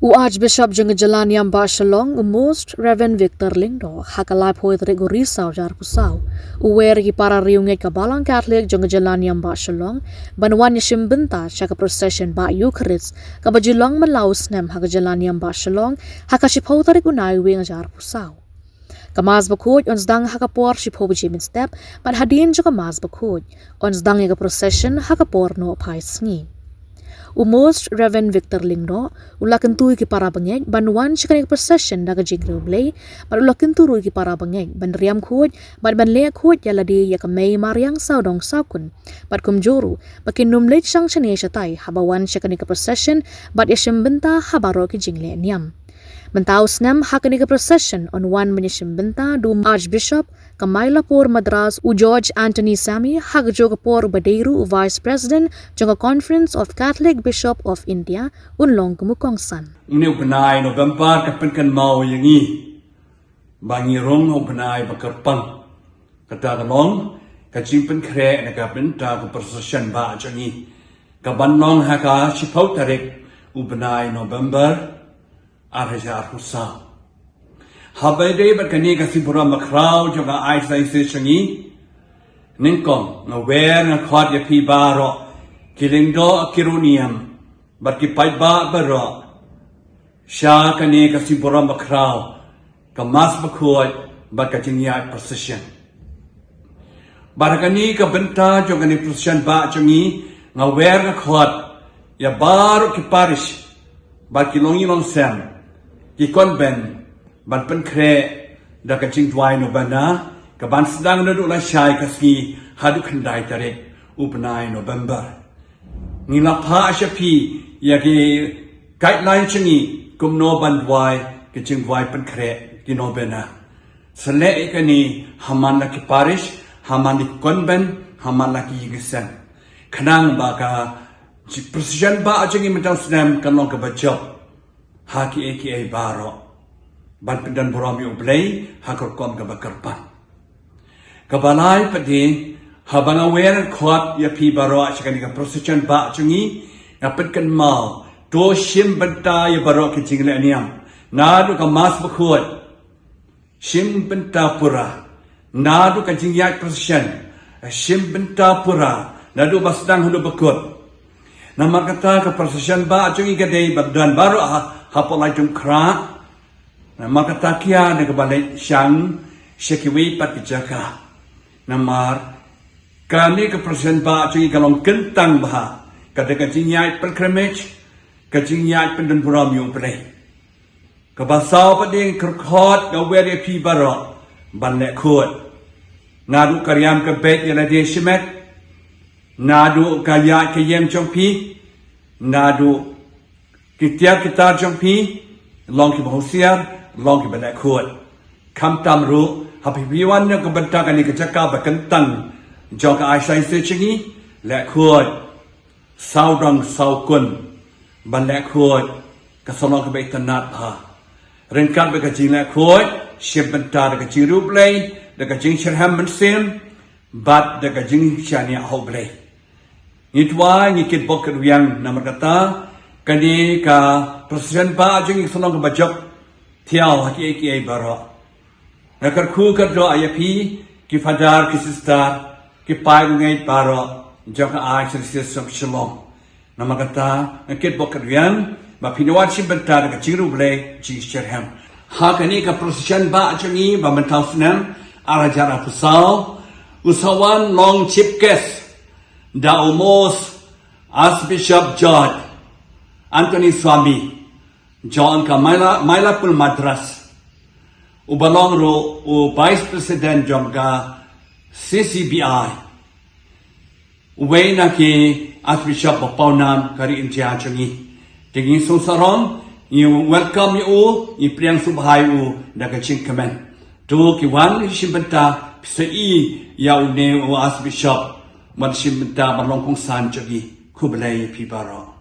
Archbishop jeng jalan yang Barcelong most Reverend Victor Lingdo hakalai poetry go risau jar pusau uwer ki para riungai kabalang Catholic jeng jalan yang Barcelong banwan yashim benta chaka Proseshon ba Eucharist kabajilong malaus nem haka jalan yang Barcelong hakashipotari kunai wing jar pusau Kamas bakod ons dang hakapor shiphob jimin step but hadin jo kamas bakod ons dang yaga Proseshon hakapor no pai sngi Most Reverend Victor Lingdo ulakentui ki para bangeg banwan shikanik Proseshon daga jing Riewblei but ulakenturu ki para bangeg ban riam Khuid but ban le Khuid Ialade yakamay Mariang saudong saukun but kumjoru bakin numleit sang chane shatai habawan shikanik Proseshon but yashim benta habaro ki jing le niam Mentaus nem hakanik Proseshon on one menyashim benta du Archbishop Kamailapur Madras u George Anthony Sami Hagjogapoor Badeiru Vice President Jonga Conference of Catholic Bishop of India unlong kumukongsan. Uniu benai November kapenkan mau yangi bangi rong benai bakarpang kata kalong kajimpen kre nagapen ta ku Proseshon ba jangi kabanong haka chipau tarik u benai November arhajar husa Habai day berkani kasi pura makrau juga aisai sechangi ningkong ngawer ngakhwat ya Kiba ro kilingdo kiruniam berkipai ba baro sya kani kasi pura makrau kamas bakhuat berkajingya Proseshon barakani ka benta juga ni Proseshon ba changi ngawer ngakhwat ya baru ki parish berkilongi long sem ki konben ban pen kre da ka ching twai no bana ka ban sedang no la shai ka ski hadu khandai tare upnai November ni la pha shapi ya ki guideline chingi kum no ban twai ka ching twai pen kre ki no bana sale ikani haman la ki parish haman ni konben haman la ki yigsen khanang ba ka Proseshon ba chingi metaw snam kan long ka bachop ha ki aka baro ban pendan boram Riewblei hakor kom ka bakarpan kabalai padi habang awer khwat ya pi baro chakani ka Proseshon ba chungi napet kan mau to shim benta ya baro ki jingle aniam nadu ka mas bakhut shim benta pura nadu ka jingya Proseshon shim benta pura nadu basdang hulu bakut nama kata ka Proseshon ba chungi ka dei babdan baro hapolai tum kra maka takia de kebalai syang syekiwi pat kijaka namar kami ke Proseshon ba cungi kalong kentang bah kada kajinyai perkremej kajinyai pendan buram Riewblei kabasau pading kerkhot ngaweri pi baro banle Khuid nadu karyam ke bet Ialade shimet nadu kaya kayem chongpi nadu kitiap kita chongpi long ki bahosiar long ki balik Khuid kam tamru hapi biwan yang kebentakan ni kecaka berkentang jangka aisai sechingi lek Khuid saudang saukun balik Khuid kasolong kebaik tenat ha ringkat berkajing lek Khuid syib bentar dekajing Riewblei dekajing syirham mensim bat dekajing syania Riewblei nitwa ngikit boket yang nama kata kani ka Proseshon ba jing solong kebajok tiaw haki eki baro nakar khu kadro ayapi ki fadar ki sister ki pai ngai baro joka ai sirsis shalom nama kata ngikit boket yang ba pinawat sim bentar ka Riewblei ji syirham hakani ka Proseshon ba jangi ba mentausnam arajara pusau usawan long chipkes da umos Archbishop George Anthony Swami John ka Mailapur Madras ubalong ro u Vice President John ka CCBI uwe na ki Archbishop Paunam kari India changi tingin sarong you welcome you i priang subhai u daga chingkamen tu ki wan shimbenta psai ya u ne u Archbishop man shimbenta balong kong san changi Khublei pi baro